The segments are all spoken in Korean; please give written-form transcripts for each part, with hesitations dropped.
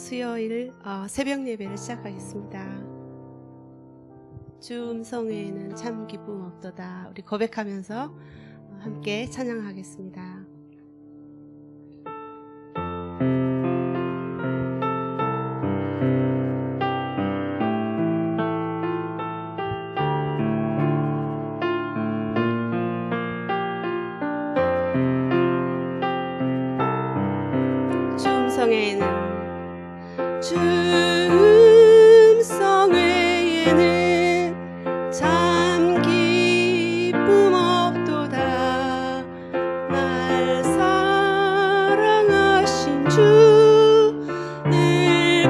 수요일 새벽 예배를 시작하겠습니다. 주 음성에는 참 기쁨 없도다. 우리 고백하면서 함께 찬양하겠습니다. 주 음성 외에는 참 기쁨 없도다. 날 사랑하신 주 늘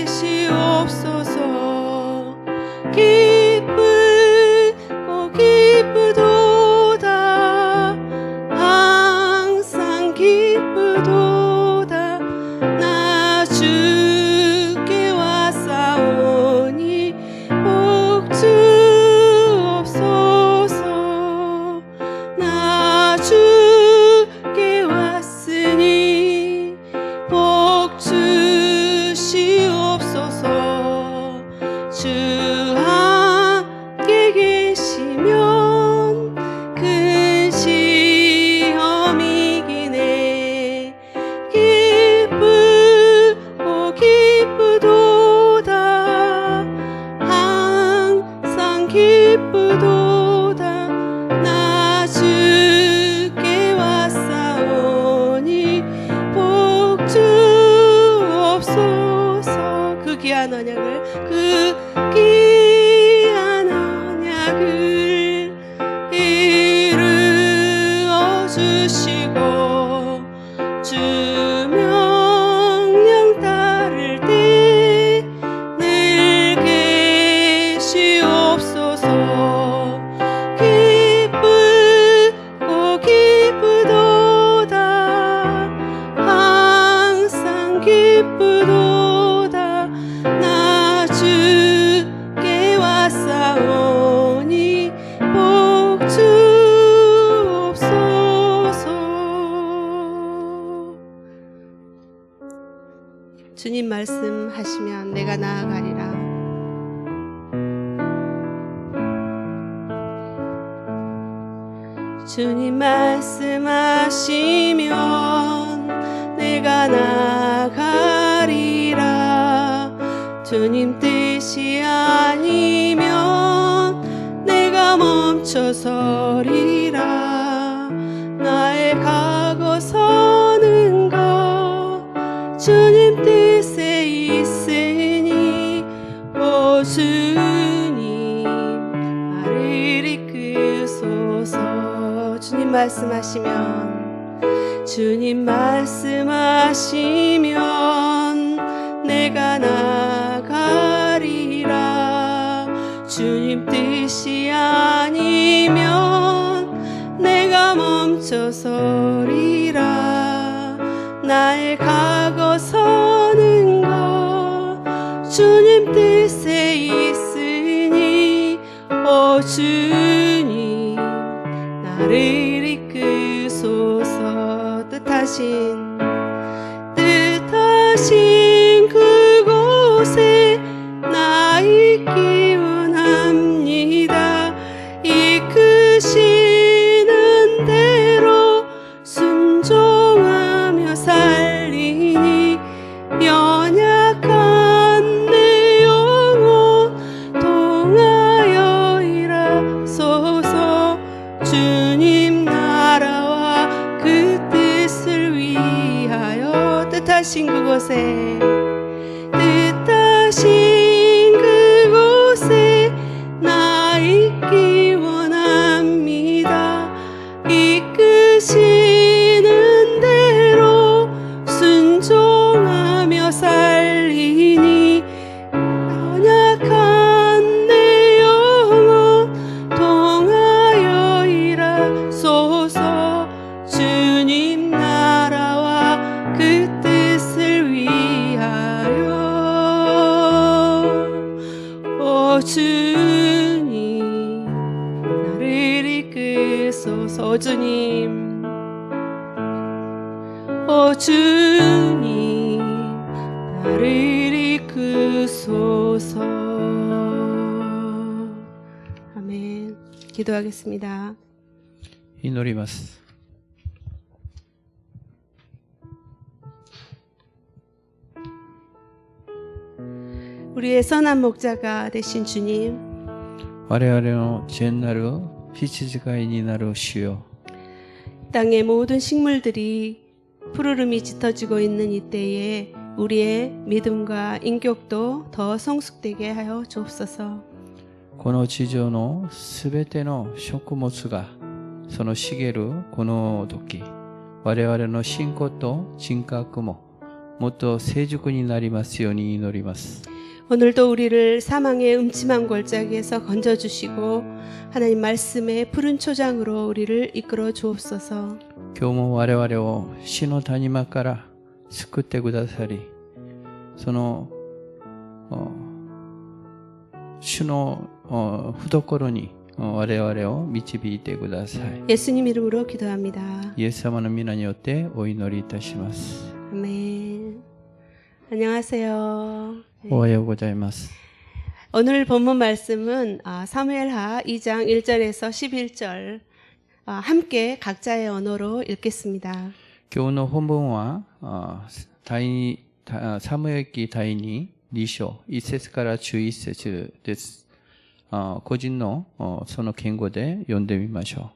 계시옵소서. 기쁘고 기쁘도다. 항상 기쁘도다. 주께 왔사오니 복주옵소서. 나 주께 왔으니 복주시옵소서. 주 함께 계시면 큰 시험이 이기네. 기쁘도다. 항상 기쁘도다. 나 주께 왔사오니 복주옵소서. 그 귀한 언약을 이루어 주시고 주 명령 따를 때 늘 계시옵소서. 기쁘고 기쁘도다. 항상 기쁘도다. 나 주께 왔사오니 복주옵소서. 주님 말씀하시면 내가 나아가리라. 주님 말씀하시면 내가 나아가리라. 주님 뜻이 아니면 내가 멈춰서리라. 나의 가고 서는 것 주님 뜻에 있으니 오 주님 나를 이끄소서. 주님 말씀하시면 내가 나가리라. 주님 뜻이 아니면 내가 멈춰서리라. 나의 가고 서는 것 주님 뜻에 있으니 오 주님 나를 이끄소서. 뜻하신 그곳에 나 있기 원합니다. 이끄시는 대로 순종하며 살리니 연약한 내 영혼 통하여 일하소서. 주님 나라와 그 뜻을 위하여 뜻하신 그곳에 나 있기 원합니다. 이끄시는 대로 순종하며 살리니 연약한 내 영혼 통하여 일하소서. 주님 나라와 그 뜻을 위하여 오 주님 나를 이끄소서. 오 주님 기도하겠습니다. 祈ります。 우리의 선한 목자가 되신 주님, 我々の善なる羊飼いになる主よ。 땅의 모든 식물들이 푸르름이 짙어지고 있는 이때에 우리의 믿음과 인격도 더 성숙되게 하여 주옵소서. この地上のすべての食物がその茂るこの時、我々の信仰と人格ももっと成熟になりますように祈ります。 오늘도 우리를 사망의 음침한 골짜기에서 건져주시고 하나님 말씀의 푸른 초장으로 우리를 이끌어 주옵소서. 今日も我々を死の谷間から救ってくださり、その主の懐に我々を導いてください。 예수님 이름으로 기도합니다. イエス様の皆によってお祈りいたします。 아멘. 안녕하세요. おはようございます。 오늘 본문 말씀은 사무엘하 2장 1절에서 11절 함께 각자의 언어로 읽겠습니다. 今日の本文はサムエル記第2章1節から11節です。個人のその言語で読んでみましょう。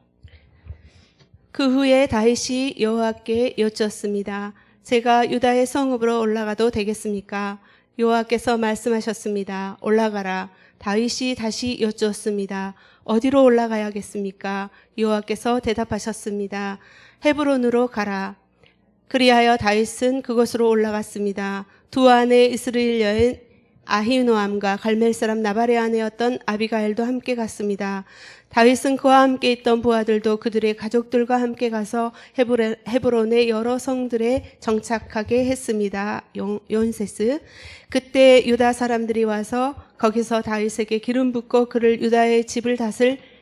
그 후에 다윗이 여호와께 여쭈었습니다. 제가 유다의 성읍으로 올라가도 되겠습니까? 여호와께서 말씀하셨습니다. 올라가라. 다윗이 다시 여쭈었습니다. 어디로 올라가야겠습니까? 여호와께서 대답하셨습니다. 헤브론으로 가라. 그리하여 다윗은 그곳으로 올라갔습니다. 두 아내 이스라엘 여인 아히노암과 갈멜 사람 나발의 아내였던 아비가일도 함께 갔습니다. 다윗은 그와 함께 있던 부하들도 그들의 가족들과 함께 가서 헤브론의 여러 성들에 정착하게 했습니다. 요은세스. 그때 유다 사람들이 와서 거기서 다윗에게 기름 붓고 그를 유다의 집을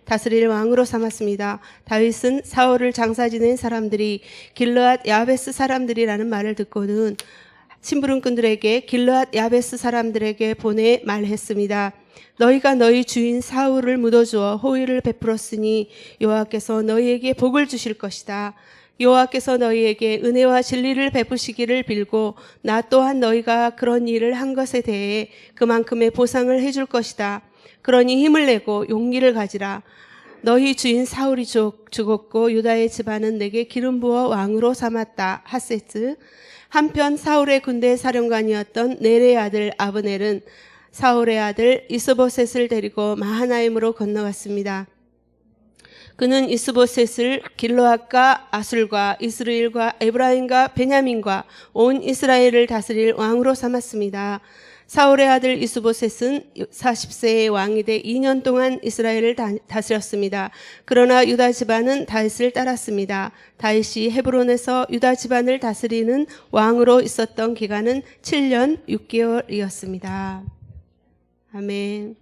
다스릴 왕으로 삼았습니다. 다윗은 사울을 장사 지낸 사람들이 길르앗 야베스 사람들이라는 말을 듣고는 심부름꾼들에게 길르앗 야베스 사람들에게 보내 말했습니다. 너희가 너희 주인 사울을 묻어주어 호의를 베풀었으니 여호와께서 너희에게 복을 주실 것이다. 여호와께서 너희에게 은혜와 진리를 베푸시기를 빌고 나 또한 너희가 그런 일을 한 것에 대해 그만큼의 보상을 해줄 것이다. 그러니 힘을 내고 용기를 가지라. 너희 주인 사울이 죽었고 유다의 집안은 내게 기름 부어 왕으로 삼았다. 하세트. 한편 사울의 군대 사령관이었던 넬의 아들 아브넬은 사울의 아들 이스보셋을 데리고 마하나임으로 건너갔습니다. 그는 이스보셋을 길르앗과 아술과 이스라엘과 에브라임과 베냐민과 온 이스라엘을 다스릴 왕으로 삼았습니다. 사울의 아들 이스보셋은 40세의 왕이 돼 2년 동안 이스라엘을 다스렸습니다. 그러나 유다 집안은 다윗을 따랐습니다. 다윗이 헤브론에서 유다 집안을 다스리는 왕으로 있었던 기간은 7년 6개월이었습니다. 아멘.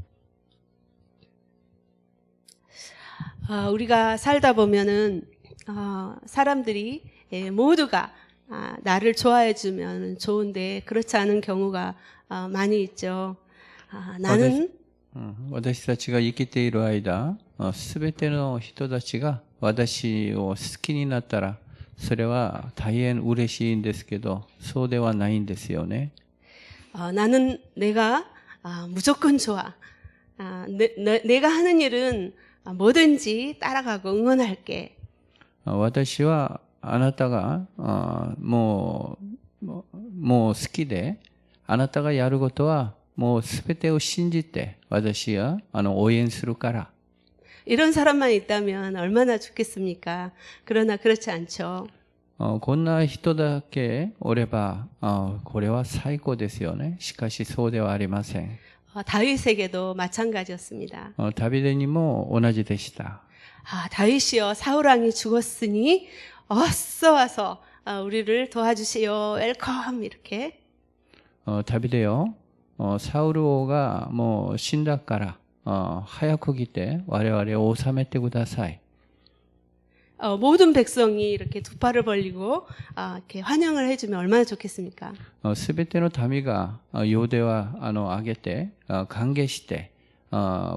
우리가 살다 보면은 사람들이 모두가 나를 좋아해 주면 좋은데 그렇지 않은 경우가 많이 있죠. 나는 私たちが生きている間、すべての人たちが私を好きになったら、それは大変嬉しいんですけど、そうではないんですよね。 나는 내가 무조건 좋아. 내가 하는 일은 뭐든지 따라가고 응원할게. 私はあなたがもう好きで、あなたがやることはもうすべてを信じて私は応援するから。 이런 사람만 있다면 얼마나 좋겠습니까? 그러나 그렇지 않죠. こんな人だけおればこれは最高ですよね。しかしそうではありません。 다윗에게도 마찬가지였습니다. ダビデにも同じでした。 다윗이여 사울 왕이 죽었으니 어서 와서 우리를 도와주시오. 웰컴 이렇게. ダビデよ、サウル王がもう死んだから早く来て我々を治めてください。 모든 백성이 이렇게 두 팔을 벌리고 이렇게 환영을 해주면 얼마나 좋겠습니까? すべての民がヨデは上げて歓迎して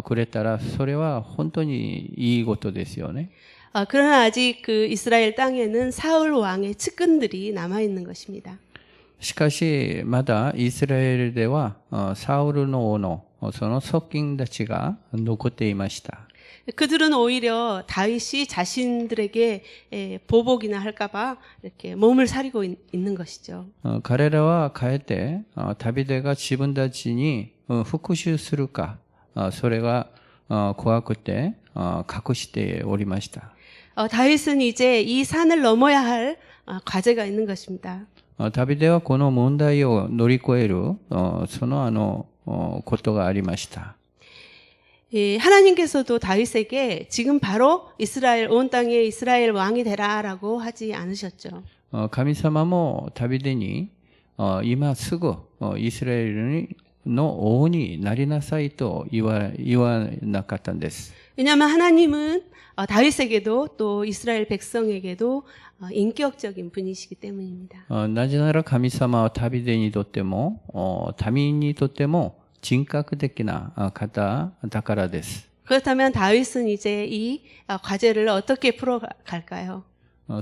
くれたら、それは本当にいいことですよね。 그러나 아직 그 이스라엘 땅에는 사울 왕의 측근들이 남아 있는 것입니다. しかし、まだイスラエルでは、サウルの王のその側近たちが残っていました。 그들은 오히려 다윗이 자신들에게 보복이나 할까봐 이렇게 몸을 사리고 있는 것이죠. 彼らはかえって、ダビデが自分たちに復讐するか、それが怖くて隠しておりました。 다윗은 이제 이 산을 넘어야 할 과제가 있는 것입니다. ダビデはこの問題を乗り越えるそのことがありました。 하나님께서도 다윗에게 지금 바로 이스라엘 온 땅에 이스라엘 왕이 되라라고 하지 않으셨죠. 神様もダビデに今すぐイスラエルの王になりなさいと言わなかったんです。 왜냐하면 하나님은 다윗에게도 또 이스라엘 백성에게도 인격적인 분이시기 때문입니다. なぜなら神様はダビデにとっても民にとっても人格的な方だからです。 그렇다면 다윗은 이제 이 과제를 어떻게 풀어갈까요?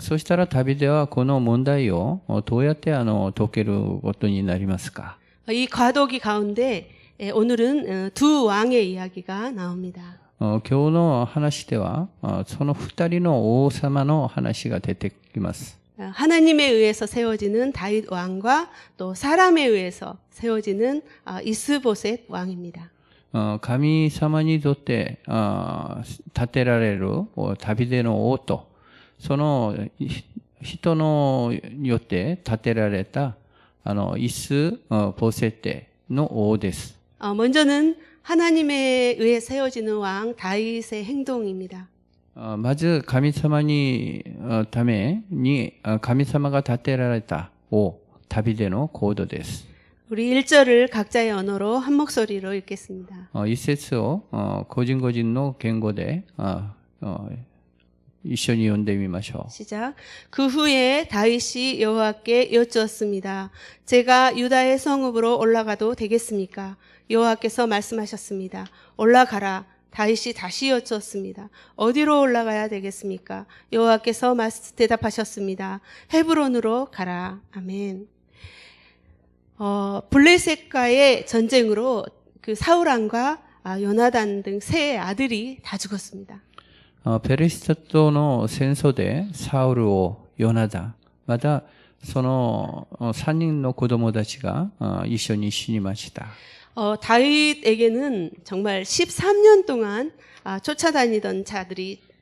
そしたらダビデはこの問題をどうやって解けることになりますか? 이 과도기 가운데 오늘은 두 왕의 이야기가 나옵니다. 今日の話ではその二人の王様の話が出てきます。 하나님에 의해서 세워지는 다윗 왕과 또 사람에 의해서 세워지는 이스보셋 왕입니다. 神様にとって立てられるダビデの王とその人によって立てられたイスボセテの王です。 먼저는 하나님에 의해 세워지는 왕 다윗의 행동입니다. まず神様にために神様が立てられた王ダビデの行動です。 우리 1절을 각자의 언어로 한 목소리로 읽겠습니다. 一節を個人個人の言語で一緒に読んでみましょう。 시작. 그 후에 다윗이 여호와께 여쭈었습니다. 제가 유다의 성읍으로 올라가도 되겠습니까? 여호와께서 말씀하셨습니다. 올라가라. 다윗이 다시 여쭈었습니다. 어디로 올라가야 되겠습니까? 여호와께서 대답하셨습니다. 헤브론으로 가라. 아멘. 블레셋과의 전쟁으로 그 사울왕과 요나단 등 세 아들이 다 죽었습니다. ペリシテとの戦争でサウル王、ヨナダン、またその3人の子供たちが一緒に死にました。 다윗에게는 정말 13년 동안 쫓아다니던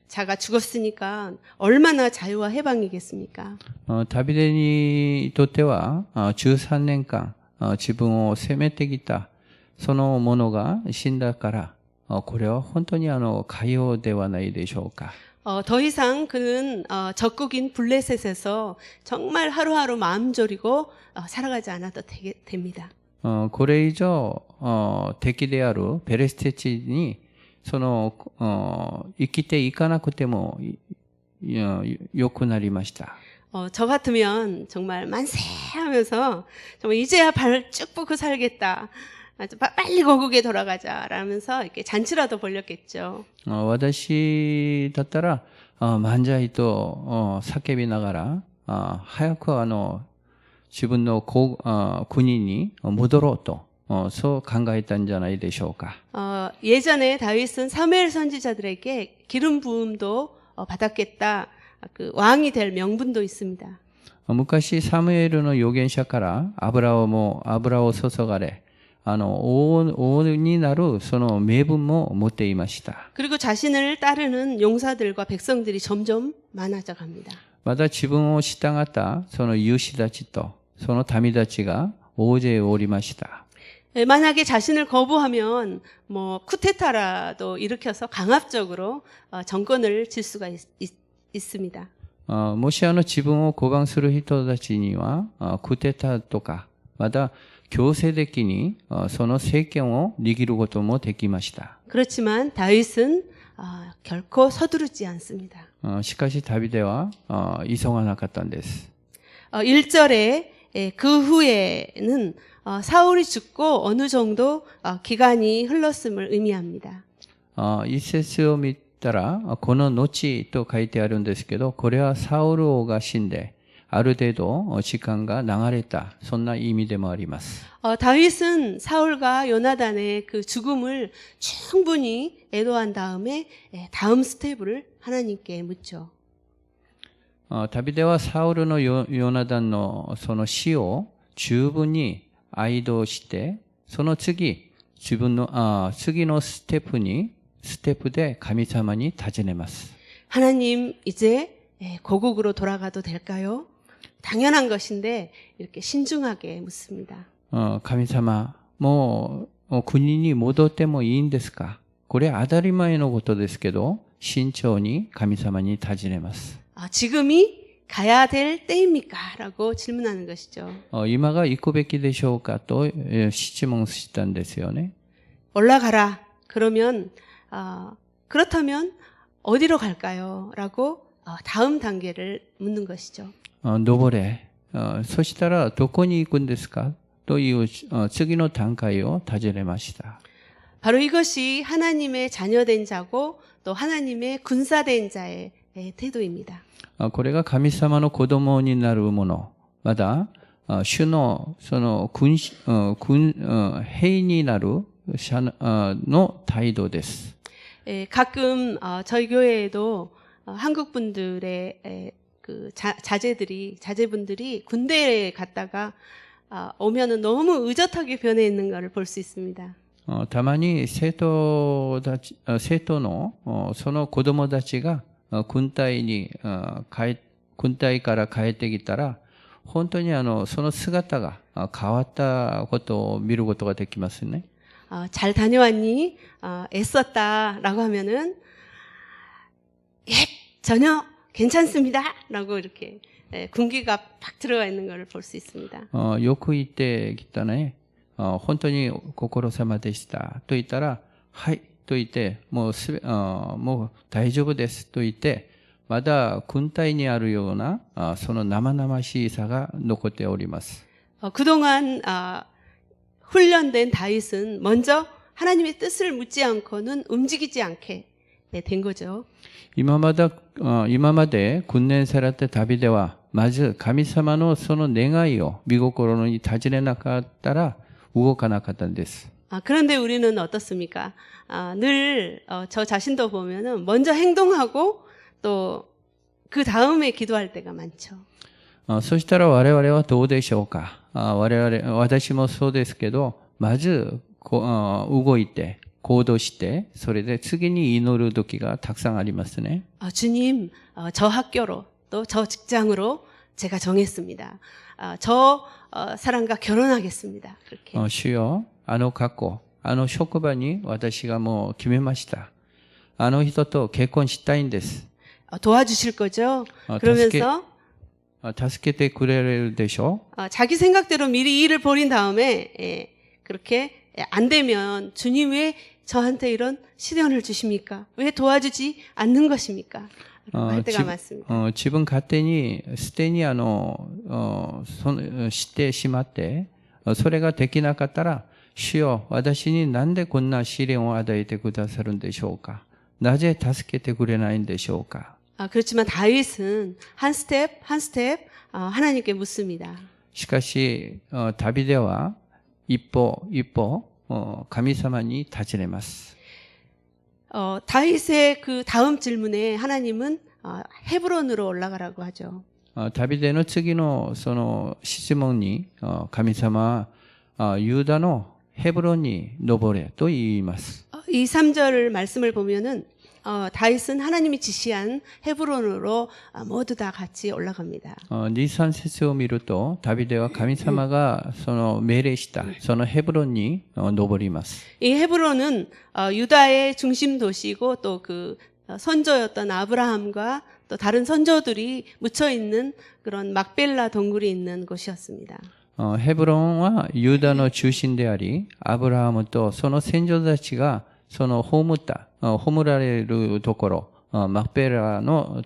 자가 죽었으니까 얼마나 자유와 해방이겠습니까? ダビデにとっては13年間自分を責めてきたその者が死んだから、これは本当に寛容ではないでしょうか。 더 이상 그는 적국인 블레셋에서 정말 하루하루 마음 졸이고 살아가지 않아도 됩니다. これ以上敵であるペレステ地に生きていかなくてもよくなりました。 저 같으면 정말 만세 하면서 정말 이제야 발 쭉 뻗고 살겠다. 빨리 거국에 돌아가자 라면서 이렇게 잔치라도 벌렸겠죠. 私だったら万歳と叫びながら早く自分の国に戻ろうとそう考えたんじゃないでしょうか。 예전에 다윗은 사무엘 선지자들에게 기름 부음도 받았겠다. 그 왕이 될 명분도 있습니다. 昔サムエルの預言者から油を注がれ王になるその名分も持っていました。 그리고 자신을 따르는 용사들과 백성들이 점점 많아져 갑니다. また自分を従ったその勇士たちとその民たちが大勢おりました。 만약에 자신을 거부하면 쿠데타라도 일으켜서 강압적으로 정권을 질 수가 있습니다. もし自分を拒反する人たちにはクーデターとかまた強制的にその政権を握ることもできました。 그렇지만 다윗은 결코 서두르지 않습니다. しかしダビデは急がなかったんです。 1절에 그 후에는 사울이 죽고 어느 정도 기간이 흘렀음을 의미합니다. 一節を見たら、この後と書いてあるんですけど、これはサウル王が死んで、ある程度時間が流れた、そんな意味でもあります。 다윗은 사울과 요나단의 그 죽음을 충분히 애도한 다음에 다음 스텝을 하나님께 묻죠. ダビデはサウルのヨナダンのその死を十分に哀悼して、その次、次のステップで神様に尋ねます。 하나님, 이제 고국으로 돌아가도 될까요? 당연한 것인데 이렇게 신중하게 묻습니다. 神様、もう国に戻ってもいいんですか？これ当たり前のことですけど、慎重に神様に尋ねます。 지금이 가야 될 때입니까? 라고 질문하는 것이죠. 今が行くべきでしょうかと質問したんですよね。 올라가라. 그러면 그렇다면 어디로 갈까요? 라고 다음 단계를 묻는 것이죠. 登れ。そしたらどこに行くんですかという次の段階を尋ねました。 바로 이것이 하나님의 자녀된 자고 또 하나님의 군사된 자의 태도입니다. これが神様の子供になるもの。また、主のその兵になるの態度です。 가끔 저희 교회에도 한국 분들의 그 자제분들이 군대에 갔다가 오면은 너무 의젓하게 변해 있는 것을 볼 수 있습니다. たまに生徒のその子供たちが軍隊から帰ってきたら本当にその姿が変わったことを見ることができますね。 잘 다녀왔니? 애썼다라고 하면은 예, 전혀 괜찮습니다. 라고 이렇게 군기가 팍 들어가 있는 것을 볼 수 있습니다. よく言ってきたね。本当にご苦労様でしたと言ったら、はいと言って、もう大丈夫ですと言って、まだ軍隊にあるようなその生々しさが残っております。 그동안 훈련된 다윗은 먼저 하나님의 뜻을 묻지 않고는 움직이지 않게 된 거죠. 今まで訓練されたダビデは、まず神様のその願いを見心に尋ねなかったら動かなかったんです。 그런데 우리는 어떻습니까? 늘 저 자신도 보면은 먼저 행동하고 또 그 다음에 기도할 때가 많죠. そしたら我々はどうでしょうか。私もそうですけど、まず動いて行動して、それで次に祈る時がたくさんありますね。 주님, 저 학교로 또 저 직장으로 제가 정했습니다. 저 사람과 결혼하겠습니다. 그렇게. 主よ、学校、職場に私がもう決めました。人と結婚したいんです。 도와주실 거죠? 그러면서 助けてくれるでしょ? 자기 생각대로 미리 일을 벌인 다음에 그렇게 안 되면 주님 왜 저한테 이런 시련을 주십니까? 왜 도와주지 않는 것입니까? 할 때가 많습니다. 自分勝手にすでにしてしまって、それができなかったら、主よ、私になんでこんな試練を与えてくださるんでしょうか? なぜ助けてくれないんでしょうか? 그렇지만 다윗은 한 스텝 하나님께 묻습니다. しかし、ダビデは一歩神様に尋ねます。 다윗의 그 다음 질문에 하나님은 헤브론으로 올라가라고 하죠. ダビデの次のその質問に神様はユダのヘブロンに登れと言います。 이 3절 말씀을 보면은 다윗은 하나님이 지시한 헤브론으로 모두 다 같이 올라갑니다. 2、3節を見ると、ダビデは神様がその命令したそのヘブロンに登ります。 이 헤브론은 유다의 중심 도시이고 또 그 선조였던 아브라함과 또 다른 선조들이 묻혀 있는 그런 막벨라 동굴이 있는 곳이었습니다. ヘブロンはユダの中心であり、アブラハムとその先祖たちがその葬られるところ、マクペラの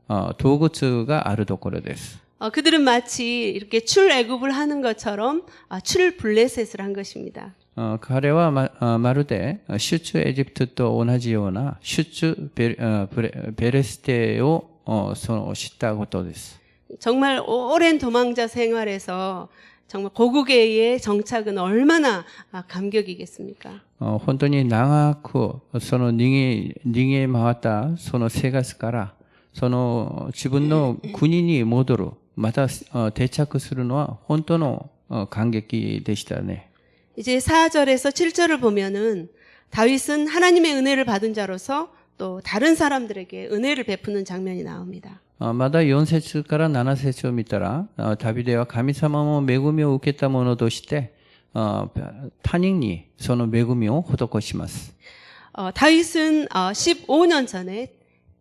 洞窟があるところです。 그들은 마치 이렇게 출애굽을 하는 것처럼 출블레셋을 한 것입니다. 彼はまるで出エジプトと同じような出ペレステを知ったことです。 정말 오랜 도망자 생활에서 정말 고국의 정착은 얼마나 감격이겠습니까? 本当に長くその逃げ回ったその生活からその自分の国に戻るまた定着するのは本当の感激でしたね。 이제 4절에서 7절을 보면은 다윗은 하나님의 은혜를 받은 자로서 또 다른 사람들에게 은혜를 베푸는 장면이 나옵니다. まだ4節から7節を見たらダビデは神様の恵みを受けた者として他人にその恵みを施します。 다윗은 15년 전에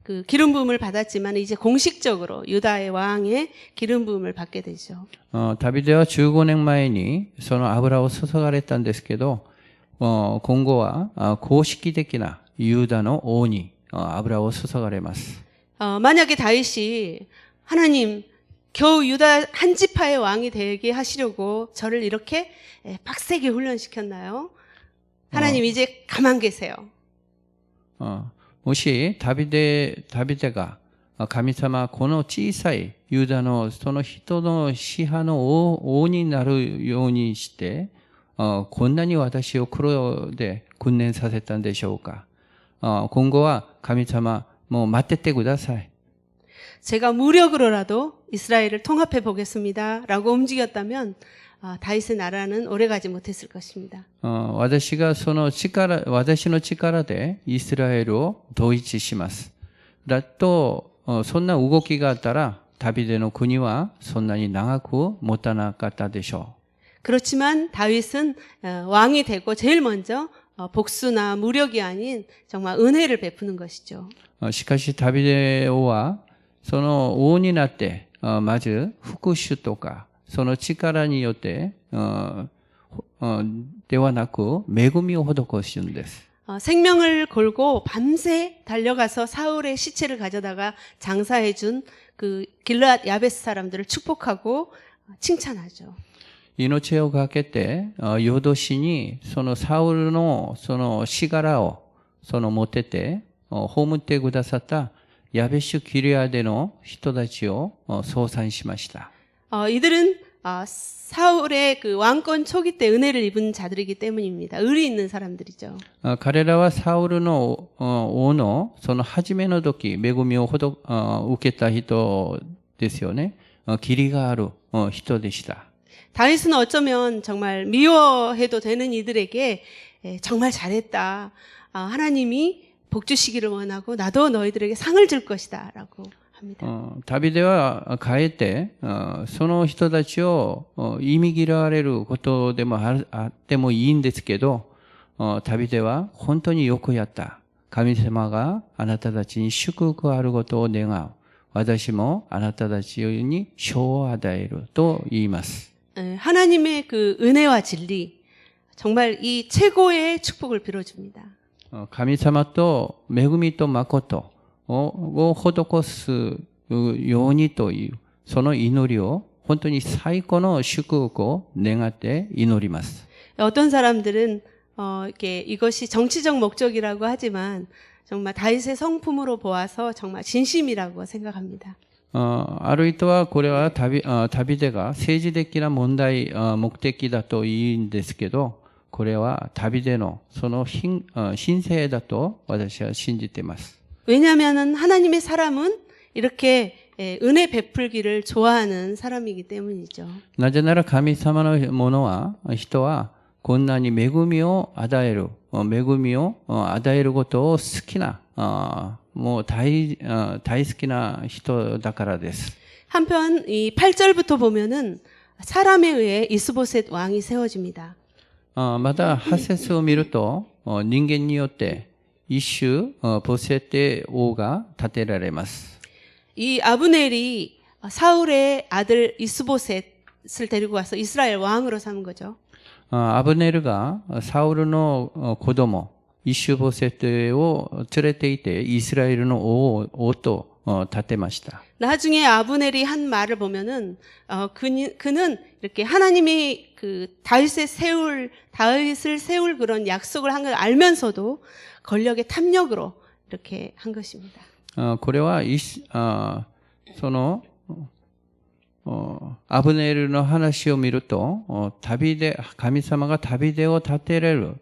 그 기름 부음을 받았지만 이제 공식적으로 유다의 왕의 기름 부음을 받게 되죠. ダビデは15年前にその油を注がれたんですけど、今後は公式的なユダの王に油を注がれます。 만약에 다윗이 하나님 겨우 유다 한 지파의 왕이 되게 하시려고 저를 이렇게 빡세게 훈련시켰나요? 하나님 이제 가만 계세요. もしダビデが神様この小さいユダのその人の支派の王になるようにしてこんなに私を苦労で訓練させたんでしょうか。今後は神様もう待っててください。 제가 무력으로라도 이스라엘을 통합해 보겠습니다라고 움직였다면 다윗의 나라는 오래가지 못했을 것입니다. 私の力でイスラエルを統一します。だとそんな動きがあったらダビデの国はそんなに長く持たなかったでしょう。 그렇지만 다윗은 왕이 되고 제일 먼저 복수나 무력이 아닌 정말 은혜를 베푸는 것이죠. しかしダビデ王はその王になってまず復讐とかその力によってではなく恵みを施すんです。 생명을 걸고 밤새 달려가서 사울의 시체를 가져다가 장사해준 그 길르앗 야베스 사람들을 축복하고 칭찬하죠. 命をかけて夜通しにそのサウルのその死柄を持ってて葬ってくださったヤベシュギレアデの人たちを称賛しました。 이들은 사울의 그 왕권 초기 때 은혜를 입은 자들이기 때문입니다. 의리 있는 사람들이죠. 彼らはサウルの王のその初めの時恵みを受けた人ですよね。義理がある人でした。 다윗은 어쩌면 정말 미워해도 되는 이들에게 정말 잘했다. 하나님이 복 주시기를 원하고 나도 너희들에게 상을 줄 것이다 라고 합니다. ダビデはかえってその人たちを忌み嫌われることでもあってもいいんですけどダビデは本当によくやった。神様があなたたちに祝福あることを願う。私もあなたたちに賞を与えると言います。 하나님의 그 은혜와 진리 정말 이 최고의 축복을 빌어줍니다. 神様と恵みと誠を施すようにというその祈りを本当に最高の祝福を願って祈ります。 어떤 사람들은 이렇게 이것이 정치적 목적이라고 하지만 정말 다윗의 성품으로 보아서 정말 진심이라고 생각합니다. ある人はこれはダビデが政治的な問題目的だと言うんですけどこれはダビデのその神聖だと私は信じています。 왜냐하면 하나님의 사람은 이렇게 은혜 베풀기를 좋아하는 사람이기 때문이죠. なぜなら神様の人はこんなに恵みを与えることを好きなもう大好きな人だからです。 한편 이 8절부터 보면은 사람에 의해 이스보셋 왕이 세워집니다. また8節を見ると人間によって一種ボセテ王が建てられます。 이 아브넬이 사울의 아들 이스보셋을 데리고 와서 이스라엘 왕으로 삼은 거죠. アブネルがサウルの子供イシュボセテを連れていてイスラエルの王と建てました。 나중에 아브넬이 한 말을 보면은 그는 이렇게 하나님이 그 다윗을 세울 그런 약속을 한 걸 알면서도 권력의 탐욕으로 이렇게 한 것입니다. これは、その、アブネルの話を見ると、神様がダビデを立てられる、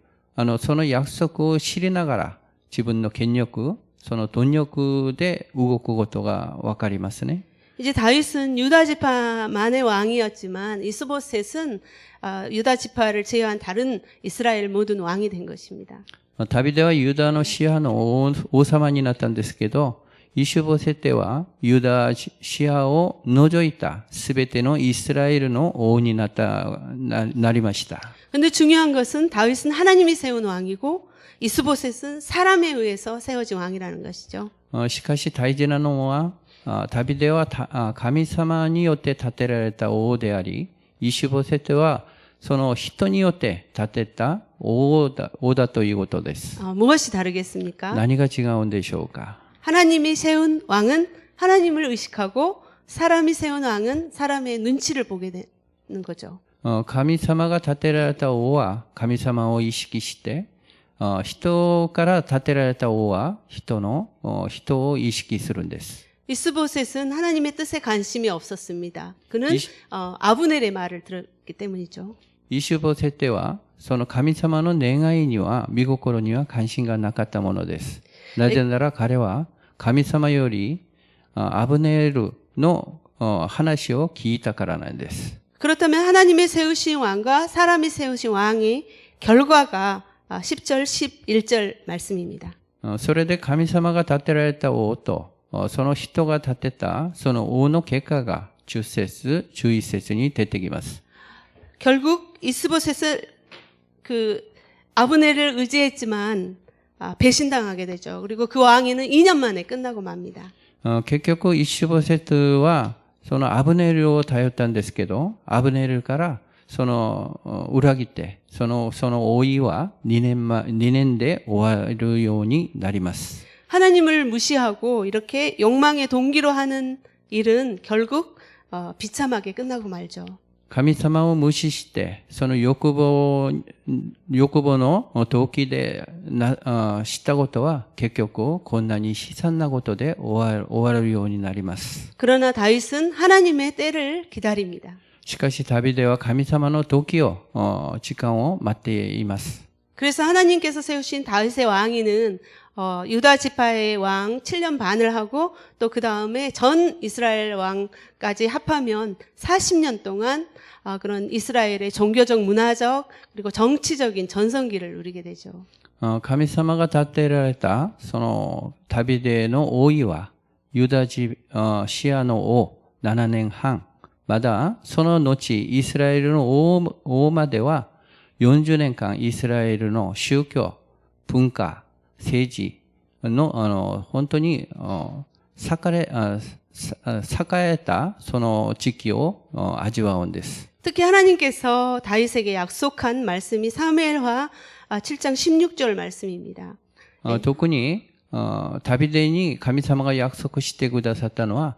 その約束を知りながら、自分の権力、その貪欲で動くことがわかりますね。 이제 다윗은 유다 지파만의 왕이었지만 이스보셋은 유다 지파를 제외한 다른 이스라엘 모든 왕이 된 것입니다. ダビデはユダの支派の王様になったんですけど、イシュボセテはユダ支派を除いたすべてのイスラエルの王になりました。 근데 중요한 것은 다윗은 하나님이 세운 왕이고 이스보셋은 사람에 의해서 세워진 왕이라는 것이죠. しかし大事なのは、ダビデは神様によって建てられた王であり、イシュボセテはその人によって建てた王だということです。 무엇이 다르겠습니까? 何が違うんでしょうか? 하나님이 세운 왕은 하나님을 의식하고 사람이 세운 왕은 사람의 눈치를 보게 되는 거죠. 神様が建てられた王は神様を意識して、人から建てられた王は人を意識するんです。 이스보셋은 하나님의 뜻에 관심이 없었습니다. 그는 아브넬의 말을 들었기 때문이죠. イシュボセテはその神様の願いには御心には関心がなかったものです。なぜなら彼は神様よりアブネルの話を聞いたからなんです。 그렇다면 하나님의 세우신 왕과 사람이 세우신 왕의 결과가 10절, 11절 말씀입니다. それで神様が立てられた王とその人が立てたその王の結果が10節、11節に出てきます。 결국 이스보셋은 아브넬을 의지했지만 배신당하게 되죠. 그리고 그 왕위는 2년 만에 끝나고 맙니다. 結局イシュボセテはそのアブネルを頼ったんですけど、アブネルからその裏切ってその王位は2年で終わるようになります。 하나님을 무시하고 이렇게 욕망의 동기로 하는 일은 결국 비참하게 끝나고 말죠. 神様を無視して、その欲望の動機でしたことは結局こんなに悲惨なことで終わるようになります。 그러나 다윗은 하나님의 때를 기다립니다. しかしダビデは神様の時間を待っています。 그래서 하나님께서 세우신 다윗의 왕위는 유다 지파의 왕 7년 반을 하고 또 그 다음에 전 이스라엘 왕까지 합하면 40년 동안 그런 이스라엘의 종교적, 문화적 그리고 정치적인 전성기를 누리게 되죠. 神様が立てられたそのダビデの王位はユダ支派の王7年半、まだその後イスラエルの王までは40年間イスラエルの宗教、文化、政治の本当に栄えたその時期を味わうんです。 특히 하나님께서 다윗에게 약속한 말씀이 사무엘하 7장 16절 말씀입니다. 特にダビデに神様が約束してくださったのは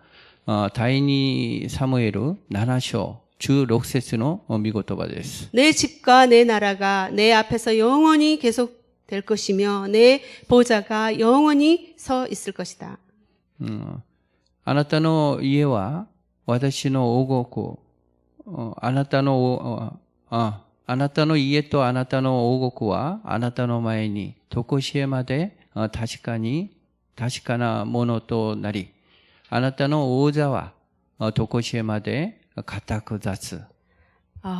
第2サムエル7章16節の御言葉です。 내 집과 내 나라가 내 앞에서 영원히 계속될 것이며 내 보좌가 영원히 서 있을 것이다. あなたの家は私の王国、あなたの家とあなたの王国はあなたの前に常しえまで確かなものとなり、あなたの王座は常しえまで固く立つ。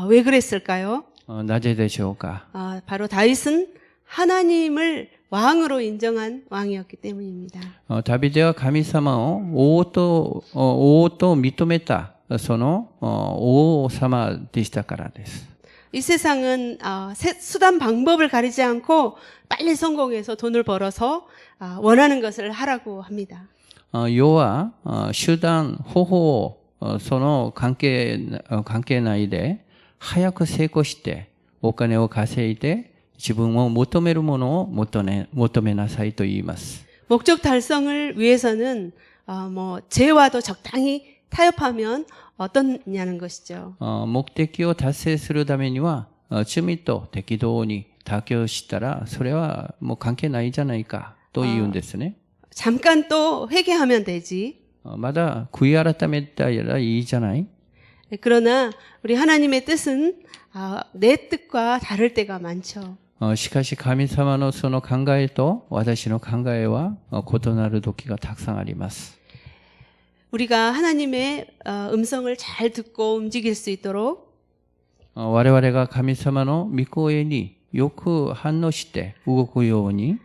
왜 그랬을까요? なぜでしょうか? 바로 다윗은 하나님을 왕으로 인정한 왕이었기 때문입니다. ダビデは神様を王と認めたその王様でしたからです。 이 세상은 수단 방법을 가리지 않고 빨리 성공해서 돈을 벌어서 원하는 것을 하라고 합니다. 世は手段方法その関係ないで早く成功してお金を稼いで自分を求めるものを求めなさいと言います。 목적 달성을 위해서는 죄와도 적당히 타협하면 어떻냐는 것이죠. 目的を達成するためには、罪と適当に妥協したら、それはもう関係ないじゃないか、と言うんですね。 잠깐 또 회개하면 되지. まだ悔い改めたらいいじゃない。 그러나 우리 하나님의 뜻은 내 뜻과 다를 때가 많죠. しかし神様のその考えと私の考えは異なる時がたくさんあります。 우리가 하나님의 음성을 잘 듣고 움직일 수 있도록 我々が神様の御声によく反応して動くように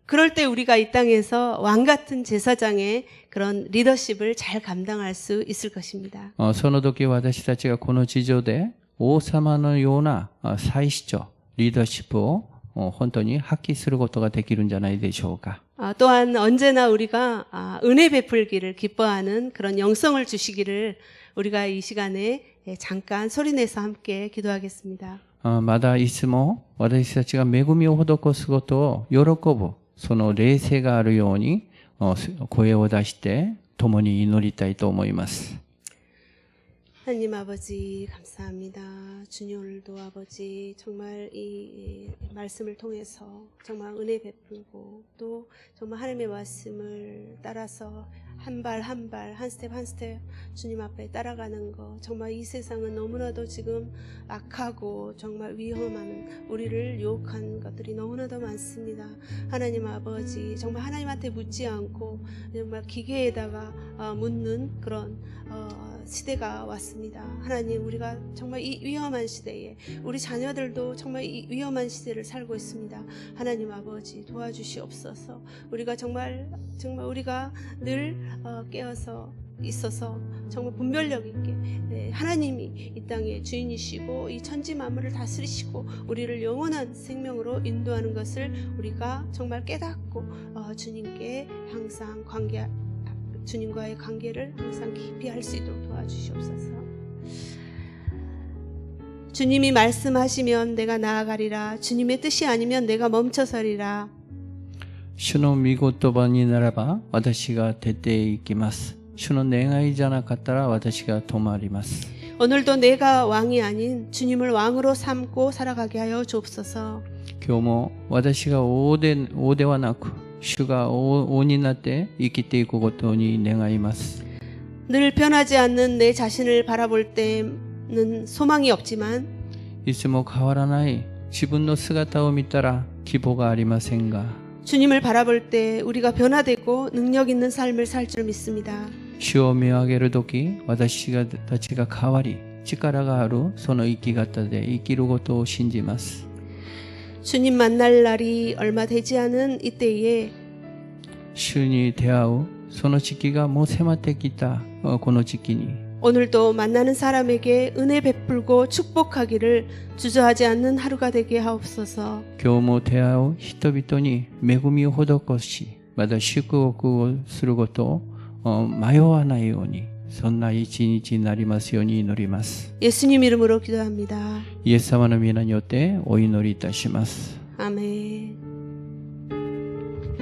그럴 때 우리가 이 땅에서 왕 같은 제사장의 그런 리더십을 잘 감당할 수 있을 것입니다. その時私たちがこの地上で王様のような祭司長、リーダーシップを本当に発揮することができるんじゃないでしょうか。 또한 언제나 우리가 은혜 베풀기를 기뻐하는 그런 영성을 주시기를 우리가 이 시간에 잠깐 소리내서 함께 기도하겠습니다. まだいつも私たちが恵みを施すことを喜ぶその霊性があるように声を出して共に祈りたいと思います。 하나님 아버지 감사합니다. 주님 오늘도 아버지 정말 이 말씀을 통해서 정말 은혜 베풀고 또 정말 하나님의 말씀을 따라서 한 발 한 발 한 스텝 한 스텝 주님 앞에 따라가는 거 정말 이 세상은 너무나도 지금 악하고 정말 위험한 우리를 유혹한 것들이 너무나도 많습니다. 하나님 아버지 정말 하나님한테 묻지 않고 정말 기계에다가 묻는 그런 시대가 왔습니다. 하나님 우리가 정말 이 위험한 시대에 우리 자녀들도 정말 이 위험한 시대를 살고 있습니다. 하나님 아버지 도와주시옵소서. 우리가 정말 우리가 늘 깨어서 있어서 정말 분별력 있게 하나님이 이 땅의 주인이시고 이 천지 만물을 다스리시고 우리를 영원한 생명으로 인도하는 것을 우리가 정말 깨닫고 주님께 항상 주님과의 관계를 항상 깊이 할 수 있도록 도와주시옵소서. 주님이 말씀하시면 내가 나아가리라. 주님의 뜻이 아니면 내가 멈춰서리라. 主の御言葉にならば私が出て行きます。主の願いじゃなかったら私が止まります。 오늘도 내가 왕이 아닌 주님을 왕으로 삼고 살아가게 하여 주옵소서. 今日も私が王ではなく主が王になって生きていくことに願います。 늘 변하지 않는 내 자신을 바라볼 때는 소망이 없지만 いつも変わらない自分の姿を見たら希望がありませんが 주님을 바라볼 때 우리가 변화되고 능력 있는 삶을 살 줄 믿습니다. 主を見上げるとき私たちが変わり力があるその生き方で生きることを信じます。 주님 만날 날이 얼마 되지 않은 이때에 主に出会うその時期がもう迫ってきたこの時期に 오늘도 만나는 사람에게 은혜 베풀고 축복하기를 주저하지 않는 하루가 되게 하옵소서. 今日も出会う人々に恵みを施しまた祝福をすることを迷わないようにそんな一日になりますように祈ります。 예수님 이름으로 기도합니다. イエス様の皆によってお祈りいたします。 아멘.